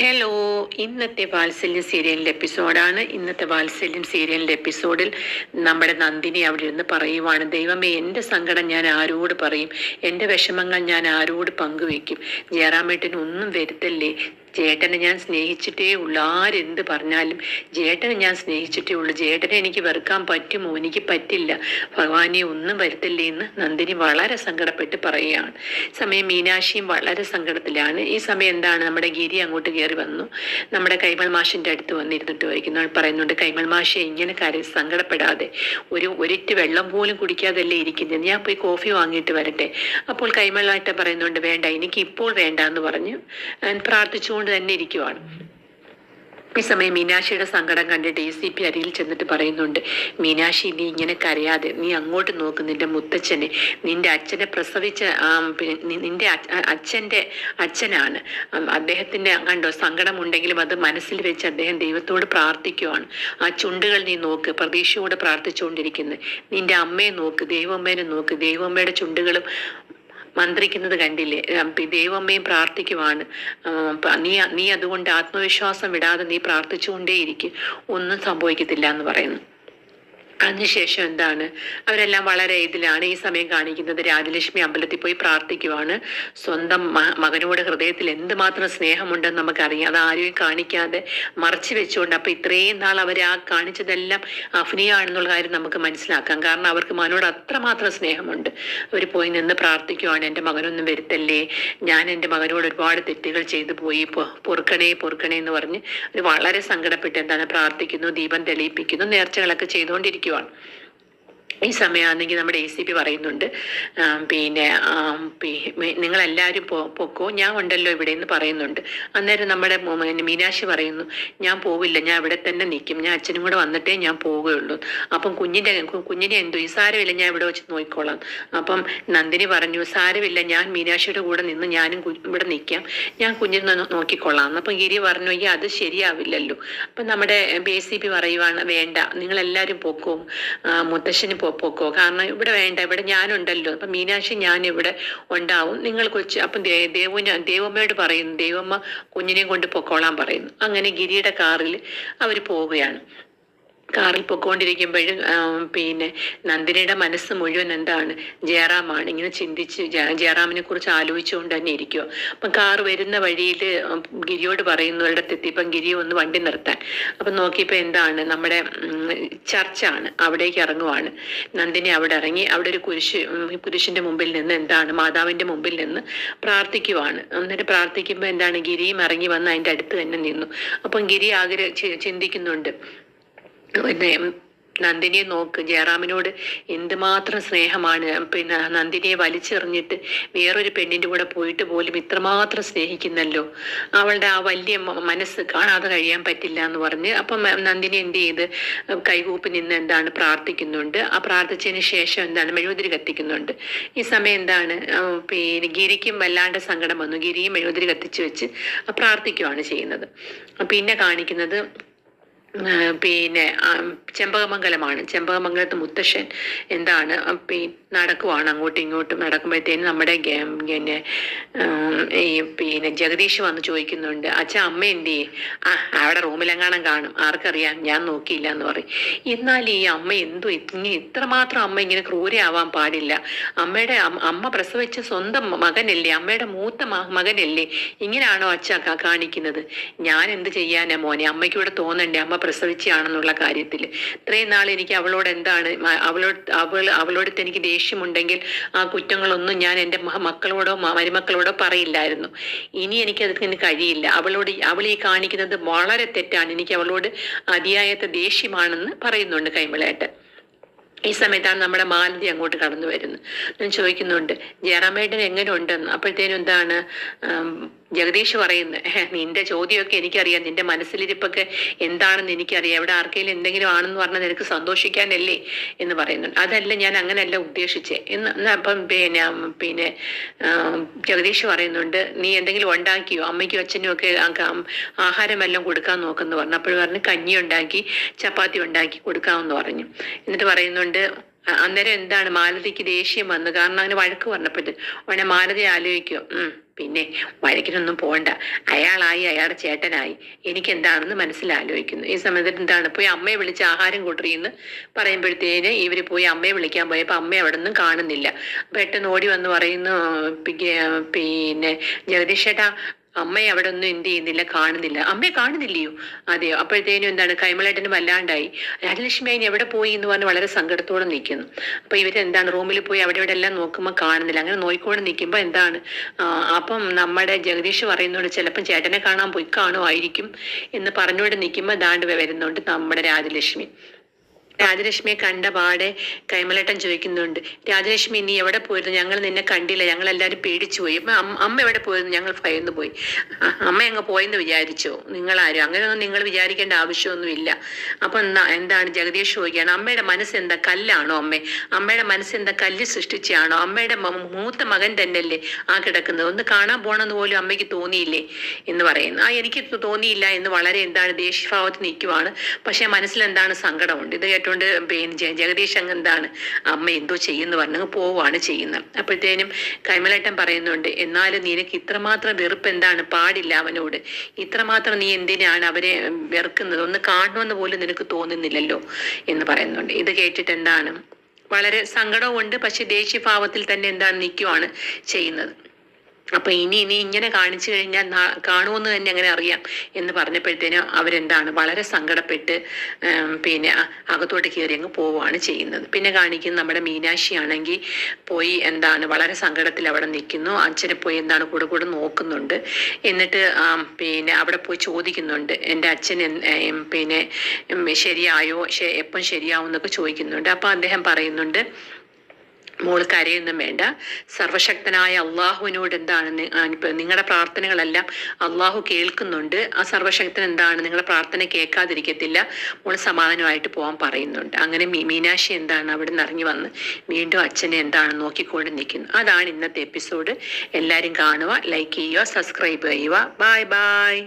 Hello, ഇന്നത്തെ വാത്സല്യം സീരിയലിൻ്റെ എപ്പിസോഡാണ്. ഇന്നത്തെ വാത്സല്യം സീരിയലിൻ്റെ എപ്പിസോഡിൽ നമ്മുടെ നന്ദിനി അവിടെ ഇരുന്ന് പറയുവാണ്, ദൈവമേ, എൻ്റെ സങ്കടം ഞാൻ ആരോട് പറയും, എൻ്റെ വിഷമങ്ങൾ ഞാൻ ആരോട് പങ്കുവയ്ക്കും, ജയറാമേട്ടന് ഒന്നും വരുത്തല്ലേ, ചേട്ടനെ ഞാൻ സ്നേഹിച്ചിട്ടേ ഉള്ളൂ, ആരെന്ത് പറഞ്ഞാലും ചേട്ടനെ ഞാൻ സ്നേഹിച്ചിട്ടേ ഉള്ളൂ, ചേട്ടനെ എനിക്ക് വെറുക്കാൻ പറ്റുമോ, എനിക്ക് പറ്റില്ല, ഭഗവാനെ ഒന്നും വരുത്തില്ലേ എന്ന് നന്ദിനി വളരെ സങ്കടപ്പെട്ട് പറയുകയാണ്. സമയം മീനാക്ഷിയും വളരെ സങ്കടത്തിലാണ്. ഈ സമയം എന്താണ്, നമ്മുടെ ഗിരി അങ്ങോട്ട് കയറി വന്നു, നമ്മുടെ കൈമൾ മാഷിൻ്റെ അടുത്ത് വന്നിരുന്നിട്ട് പറയുന്നുണ്ട്, കൈമൾ മാഷെ ഇങ്ങനെ സങ്കടപ്പെടാതെ, ഒരിറ്റ് വെള്ളം പോലും കുടിക്കാതല്ലേ ഇരിക്കുന്നത്, ഞാൻ പോയി കോഫി വാങ്ങിയിട്ട് വരട്ടെ. അപ്പോൾ കൈമളായിട്ട് പറയുന്നുണ്ട്, വേണ്ട, എനിക്ക് ഇപ്പോൾ വേണ്ട എന്ന് പറഞ്ഞു പ്രാർത്ഥിച്ചുകൊണ്ട് തന്നെ ഇരിക്കുവാണ്. ഈ സമയം മീനാക്ഷിയുടെ സങ്കടം കണ്ടിട്ട് ACP അരിയിൽ ചെന്നിട്ട് പറയുന്നുണ്ട്, മീനാക്ഷി, നീ ഇങ്ങനെ കരയാതെ, നീ അങ്ങോട്ട് നോക്ക്, നിന്റെ മുത്തച്ഛനെ, നിന്റെ അച്ഛനെ പ്രസവിച്ച നിന്റെ അച്ഛൻ്റെ അച്ഛനാണ്, അദ്ദേഹത്തിൻ്റെ കണ്ടോ സങ്കടമുണ്ടെങ്കിലും അത് മനസ്സിൽ വെച്ച് അദ്ദേഹം ദൈവത്തോട് പ്രാർത്ഥിക്കുവാണ്. ആ ചുണ്ടുകൾ നീ നോക്ക്, പ്രതീക്ഷയോടെ പ്രാർത്ഥിച്ചുകൊണ്ടിരിക്കുന്നത്, നിന്റെ അമ്മയെ നോക്ക്, ദൈവമ്മേനെ നോക്ക്, ദൈവമ്മയുടെ ചുണ്ടുകളും മന്ത്രിക്കുന്നത് കണ്ടില്ലേ, ദൈവമ്മയും പ്രാർത്ഥിക്കുവാണ്. നീ അതുകൊണ്ട് ആത്മവിശ്വാസം വിടാതെ നീ പ്രാർത്ഥിച്ചുകൊണ്ടേയിരിക്കും, ഒന്നും സംഭവിക്കത്തില്ല എന്ന് പറയുന്നു. അതിനുശേഷം എന്താണ്, അവരെല്ലാം വളരെ ഇതിലാണ്. ഈ സമയം കാണിക്കുന്നത് രാജലക്ഷ്മി അമ്പലത്തിൽ പോയി പ്രാർത്ഥിക്കുവാണ്. സ്വന്തം മകനോട് ഹൃദയത്തിൽ എന്തുമാത്രം സ്നേഹമുണ്ടെന്ന് നമുക്കറിയാം, അത് ആരെയും കാണിക്കാതെ മറച്ചു വെച്ചുകൊണ്ട്. അപ്പൊ ഇത്രയും നാൾ അവർ ആ കാണിച്ചതെല്ലാം അഭിനയമാണെന്നുള്ള കാര്യം നമുക്ക് മനസ്സിലാക്കാം. കാരണം അവർക്ക് മകനോട് അത്രമാത്രം സ്നേഹമുണ്ട്. അവർ പോയി നിന്ന് പ്രാർത്ഥിക്കുവാണ്, എൻ്റെ മകനൊന്നും വരുത്തല്ലേ, ഞാൻ എൻ്റെ മകനോട് ഒരുപാട് തെറ്റുകൾ ചെയ്തു പോയി, പൊറുക്കണേ എന്ന് പറഞ്ഞ് വളരെ സങ്കടപ്പെട്ട് എന്താണ് പ്രാർത്ഥിക്കുന്നു, ദീപം തെളിയിപ്പിക്കുന്നു, നേർച്ചകളൊക്കെ ചെയ്തുകൊണ്ടിരിക്കുന്നു. ഈ സമയമാണെങ്കിൽ നമ്മുടെ ACP പറയുന്നുണ്ട്, പിന്നെ നിങ്ങളെല്ലാവരും പൊക്കോ, ഞാൻ ഉണ്ടല്ലോ ഇവിടെ എന്ന് പറയുന്നുണ്ട്. അന്നേരം നമ്മുടെ മീനാക്ഷി പറയുന്നു, ഞാൻ പോവില്ല, ഞാൻ ഇവിടെ തന്നെ നിൽക്കും, ഞാൻ അച്ഛനും കൂടെ വന്നിട്ടേ ഞാൻ പോവുകയുള്ളൂ. അപ്പം കുഞ്ഞിനെ എന്തോ, ഈ സാരമില്ല, ഞാൻ ഇവിടെ വെച്ച് നോക്കിക്കോളാം. അപ്പം നന്ദിനി പറഞ്ഞു, സാരമില്ല, ഞാൻ മീനാക്ഷിയുടെ കൂടെ നിന്ന് ഞാനും ഇവിടെ നിൽക്കാം, ഞാൻ കുഞ്ഞിനെ നോക്കിക്കൊള്ളാം. അപ്പം ഗിരി പറഞ്ഞു, ഈ അത് ശരിയാവില്ലല്ലോ. അപ്പം നമ്മുടെ ACP പറയുവാണ്, വേണ്ട, നിങ്ങളെല്ലാവരും പൊക്കോ, മുത്തശ്ശന് പൊക്കോ, കാരണം ഇവിടെ വേണ്ട, ഇവിടെ ഞാനുണ്ടല്ലോ, അപ്പൊ മീനാക്ഷി ഞാൻ ഇവിടെ ഉണ്ടാവും, നിങ്ങൾ കൊച്ചു. അപ്പം ദേവമ്മയോട് പറയുന്നു, ദേവമ്മ കുഞ്ഞിനെ കൊണ്ട് പൊക്കോളാൻ പറയുന്നു. അങ്ങനെ ഗിരിയുടെ കാറിൽ അവർ പോവുകയാണ്. കാറിൽ പൊക്കോണ്ടിരിക്കുമ്പോഴും പിന്നെ നന്ദിനിയുടെ മനസ്സ് മുഴുവൻ എന്താണ്, ജയറാമാണ്. ഇങ്ങനെ ചിന്തിച്ച് ജയറാമിനെ കുറിച്ച് ആലോചിച്ചുകൊണ്ട് തന്നെ ഇരിക്കുവോ. അപ്പം കാർ വരുന്ന വഴിയിൽ ഗിരിയോട് പറയുന്നു, ഒരിടത്തെത്തിയപ്പം ഗിരി ഒന്ന് വണ്ടി നിർത്താൻ. അപ്പം നോക്കിയപ്പോൾ എന്താണ്, നമ്മുടെ ചർച്ചാണ്, അവിടേക്ക് ഇറങ്ങുവാണ്. നന്ദിനി അവിടെ ഇറങ്ങി, അവിടെ ഒരു കുരിശിന്റെ മുമ്പിൽ നിന്ന് എന്താണ്, മാതാവിന്റെ മുമ്പിൽ നിന്ന് പ്രാർത്ഥിക്കുവാണ്. എന്നിട്ട് പ്രാർത്ഥിക്കുമ്പോൾ എന്താണ്, ഗിരിയും ഇറങ്ങി വന്ന് അതിൻ്റെ അടുത്ത് തന്നെ നിന്നു. അപ്പം ഗിരി ആകെ ചിന്തിക്കുന്നുണ്ട്, നന്ദിനിയെ നോക്ക്, ജയറാമിനോട് എന്തുമാത്രം സ്നേഹമാണ്, പിന്നെ നന്ദിനിയെ വലിച്ചെറിഞ്ഞിട്ട് വേറൊരു പെണ്ണിന്റെ കൂടെ പോയിട്ട് പോലും ഇത്രമാത്രം സ്നേഹിക്കുന്നല്ലോ, അവളുടെ ആ വലിയ മനസ്സ് കാണാതെ കഴിയാൻ പറ്റില്ല എന്ന് പറഞ്ഞ്. അപ്പം നന്ദിനി എന്ത് ചെയ്ത് കൈകൂപ്പി നിന്ന് എന്താണ് പ്രാർത്ഥിക്കുന്നുണ്ട്. ആ പ്രാർത്ഥിച്ചതിന് ശേഷം എന്താണ് മെഴുകുതിരി കത്തിക്കുന്നുണ്ട്. ഈ സമയം എന്താണ്, പിന്നെ ഗിരിക്കും വല്ലാണ്ട് സങ്കടം വന്നു. ഗിരിയും മെഴുകുതിരി കത്തിച്ച് വെച്ച് പ്രാർത്ഥിക്കുകയാണ് ചെയ്യുന്നത്. പിന്നെ കാണിക്കുന്നത് പിന്നെ ചെമ്പകമംഗലമാണ്. ചെമ്പകമംഗലത്ത് മുത്തശ്ശൻ എന്താണ് നടക്കുവാണ്, അങ്ങോട്ടും ഇങ്ങോട്ടും നടക്കുമ്പോഴത്തേനും നമ്മുടെ പിന്നെ ജഗദീഷ് വന്ന് ചോദിക്കുന്നുണ്ട്, അച്ഛാ അമ്മ എന്ത് ചെയ്യും, അവിടെ റൂമിലെങ്ങാനും കാണും, ആർക്കറിയാം, ഞാൻ നോക്കിയില്ല എന്ന് പറയും. എന്നാൽ ഈ അമ്മ എന്തോ ഇത്രമാത്രം അമ്മ ഇങ്ങനെ ക്രൂരയാവാൻ പാടില്ല, അമ്മ പ്രസവിച്ച സ്വന്തം മകനല്ലേ, അമ്മയുടെ മൂത്ത മകനല്ലേ, ഇങ്ങനെയാണോ അച്ഛ കാണിക്കുന്നത്, ഞാൻ എന്ത് ചെയ്യാനാ മോനെ, അമ്മയ്ക്കൂടെ തോന്നണ്ടേ അമ്മ പ്രസവിച്ചാണെന്നുള്ള കാര്യത്തിൽ. ഇത്രയും നാൾ എനിക്ക് അവളോട് എന്താണ്, അവളോട് എനിക്ക് ദേഷ്യമുണ്ടെങ്കിൽ ആ കുറ്റങ്ങളൊന്നും ഞാൻ എൻ്റെ മക്കളോടോ മരുമക്കളോടോ പറയില്ലായിരുന്നു. ഇനി എനിക്കതിന് കഴിയില്ല. അവൾ ഈ കാണിക്കുന്നത് വളരെ തെറ്റാണ്, എനിക്ക് അവളോട് അതിയായത്തെ ദേഷ്യമാണെന്ന് പറയുന്നുണ്ട് കൈമളേട്ടൻ. ഈ സമയത്താണ് നമ്മുടെ മാലതി അങ്ങോട്ട് കടന്നു വരുന്നത്. ഞാൻ ചോദിക്കുന്നുണ്ട്, ജയറാമേട്ടൻ എങ്ങനെ ഉണ്ടെന്ന്. അപ്പോഴത്തേനും എന്താണ് ജഗദീഷ് പറയുന്നത്, നിന്റെ ചോദ്യമൊക്കെ എനിക്കറിയാം, നിന്റെ മനസ്സിലിരിപ്പൊക്കെ എന്താണെന്ന് എനിക്കറിയാം, എവിടെ ആർക്കെങ്കിലും എന്തെങ്കിലും ആണെന്ന് പറഞ്ഞാൽ നിനക്ക് സന്തോഷിക്കാനല്ലേ എന്ന് പറയുന്നുണ്ട്. അതല്ല, ഞാൻ അങ്ങനെയല്ല ഉദ്ദേശിച്ചേ എന്ന്. അപ്പം പിന്നെ ജഗദീഷ് പറയുന്നുണ്ട്, നീ എന്തെങ്കിലും ഉണ്ടാക്കിയോ, അമ്മയ്ക്കും അച്ഛനും ഒക്കെ ആഹാരമെല്ലാം കൊടുക്കാൻ നോക്കുന്നു പറഞ്ഞു. അപ്പോൾ പറഞ്ഞ് കഞ്ഞി ഉണ്ടാക്കി ചപ്പാത്തി ഉണ്ടാക്കി കൊടുക്കാമെന്ന് പറഞ്ഞു. എന്നിട്ട് പറയുന്നുണ്ട്, അന്നേരം എന്താണ് മാലതിക്ക് ദേഷ്യം വന്നു, കാരണം അങ്ങനെ വഴക്ക് പറഞ്ഞപ്പോഴത്തെ ഉടനെ മാലതി ആലോചിക്കും, പിന്നെ വഴക്കിനൊന്നും പോകണ്ട, അയാളായി അയാളുടെ ചേട്ടനായി, എനിക്ക് എന്താണെന്ന് മനസ്സിലാലോചിക്കുന്നു. ഈ സമയത്ത് എന്താണ് പോയി അമ്മയെ വിളിച്ച് ആഹാരം കൂട്ടറിയെന്ന് പറയുമ്പോഴത്തേന് ഇവർ പോയി അമ്മയെ വിളിക്കാൻ പോയപ്പോൾ അമ്മയെ അവിടെ നിന്നും കാണുന്നില്ല. പെട്ടെന്ന് ഓടി വന്ന് പറയുന്നു, പിന്നെ ജഗദീഷ് ചേട്ടാ അമ്മയെ അവിടെ ഒന്നും എന്ത് ചെയ്യുന്നില്ല, കാണുന്നില്ല. അമ്മയെ കാണുന്നില്ലയോ? അതെയോ? അപ്പോഴത്തേനും എന്താണ് കൈമളേട്ടന് വല്ലാണ്ടായി. രാജലക്ഷ്മി അതിന് എവിടെ പോയി എന്ന് പറഞ്ഞ് വളരെ സങ്കടത്തോടെ നിൽക്കുന്നു. അപ്പൊ ഇവരെന്താണ് റൂമിൽ പോയി അവിടെ ഇവിടെ എല്ലാം നോക്കുമ്പോൾ കാണുന്നില്ല. അങ്ങനെ നോക്കിക്കൊണ്ട് നിൽക്കുമ്പോൾ എന്താണ് അപ്പം നമ്മുടെ ജഗദീഷ് പറയുന്നുണ്ട് ചിലപ്പം ചേട്ടനെ കാണാൻ പോയി കാണുമായിരിക്കും എന്ന് പറഞ്ഞുകൊണ്ട് നിൽക്കുമ്പോൾ ദാണ്ട് വരുന്നുണ്ട് നമ്മുടെ രാജലക്ഷ്മി. രാജലക്ഷ്മിയെ കണ്ട പാടെ കൈമലേട്ടൻ ചോദിക്കുന്നുണ്ട്, രാജലക്ഷ്മി നീ എവിടെ പോയിരുന്നു? ഞങ്ങൾ നിന്നെ കണ്ടില്ല, ഞങ്ങൾ എല്ലാവരും പേടിച്ചു പോയി. അമ്മ എവിടെ പോയിരുന്നു? ഞങ്ങൾ ഭയന്നു പോയി. അമ്മ അങ്ങ് പോയെന്ന് വിചാരിച്ചോ? നിങ്ങളാരും അങ്ങനെയൊന്നും നിങ്ങൾ വിചാരിക്കേണ്ട ആവശ്യമൊന്നുമില്ല. അപ്പൊ എന്താണ് ജഗദീഷ് ചോദിക്കുകയാണ്, അമ്മയുടെ മനസ്സെന്താ കല്ലാണോ? അമ്മയുടെ മനസ്സെന്താ കല്ല് സൃഷ്ടിച്ചാണോ? അമ്മയുടെ മൂത്ത മകൻ തന്നെയല്ലേ ആ കിടക്കുന്നത്? ഒന്ന് കാണാൻ പോണെന്ന് പോലും അമ്മയ്ക്ക് തോന്നിയില്ലേ എന്ന് പറയുന്നു. എനിക്ക് തോന്നിയില്ല എന്ന് വളരെ എന്താണ് ദേഷ്യഭാവത്തിൽ നിൽക്കുവാണ്. പക്ഷെ മനസ്സിൽ എന്താണ് സങ്കടമുണ്ട്. ഇത് കേട്ടോണ്ട് പിന്നെ ജഗദീഷ് അങ്ങ് എന്താണ് അമ്മ എന്തോ ചെയ്യുന്നു പറഞ്ഞ് പോവുകയാണ് ചെയ്യുന്നത്. അപ്പോഴത്തേനും കൈമലേട്ടൻ പറയുന്നുണ്ട്, എന്നാലും നിനക്ക് ഇത്രമാത്രം വെറുപ്പ് എന്താണ്? പാടില്ല അവനോട്. ഇത്രമാത്രം നീ എന്തിനാണ് അവരെ വെറുക്കുന്നത്? ഒന്ന് കാണണമെന്ന് പോലും നിനക്ക് തോന്നുന്നില്ലല്ലോ എന്ന് പറയുന്നുണ്ട്. ഇത് കേട്ടിട്ട് എന്താണ് വളരെ സങ്കടവുമുണ്ട്. പക്ഷെ ദേഷ്യഭാവത്തിൽ തന്നെ എന്താണ് നിൽക്കുവാണ് ചെയ്യുന്നത്. അപ്പൊ ഇനി ഇങ്ങനെ കാണിച്ചു കഴിഞ്ഞാൽ കാണുമെന്ന് തന്നെ അങ്ങനെ അറിയാം എന്ന് പറഞ്ഞപ്പോഴത്തേനും അവരെന്താണ് വളരെ സങ്കടപ്പെട്ട് പിന്നെ അകത്തോട്ട് കയറി അങ്ങ് പോവുകയാണ് ചെയ്യുന്നത്. പിന്നെ കാണിക്കുന്ന നമ്മുടെ മീനാക്ഷി ആണെങ്കിൽ പോയി എന്താണ് വളരെ സങ്കടത്തിൽ അവിടെ നിൽക്കുന്നു. അച്ഛനെ പോയി എന്താണ് കൂടെ നോക്കുന്നുണ്ട്. എന്നിട്ട് പിന്നെ അവിടെ പോയി ചോദിക്കുന്നുണ്ട്, എൻ്റെ അച്ഛൻ പിന്നെ ശരിയായോ, എപ്പം ശരിയാവും എന്നൊക്കെ ചോദിക്കുന്നുണ്ട്. അപ്പൊ അദ്ദേഹം പറയുന്നുണ്ട്, മോള് കരയൊന്നും വേണ്ട, സർവശക്തനായ അള്ളാഹുവിനോട് എന്താണ് നിങ്ങളുടെ പ്രാർത്ഥനകളെല്ലാം അള്ളാഹു കേൾക്കുന്നുണ്ട്. ആ സർവശക്തൻ എന്താണ് നിങ്ങളുടെ പ്രാർത്ഥന കേൾക്കാതിരിക്കത്തില്ല, മോള് സമാധാനമായിട്ട് പോകാൻ പറയുന്നുണ്ട്. അങ്ങനെ മീനാക്ഷി എന്താണ് അവിടെ നിന്ന് ഇറങ്ങി വന്ന് വീണ്ടും അച്ഛനെ എന്താണ് നോക്കിക്കൊണ്ട് നിൽക്കുന്നു. അതാണ് ഇന്നത്തെ എപ്പിസോഡ്. എല്ലാവരും കാണുക, ലൈക്ക് ചെയ്യുക, സബ്സ്ക്രൈബ് ചെയ്യുക. Bye bye.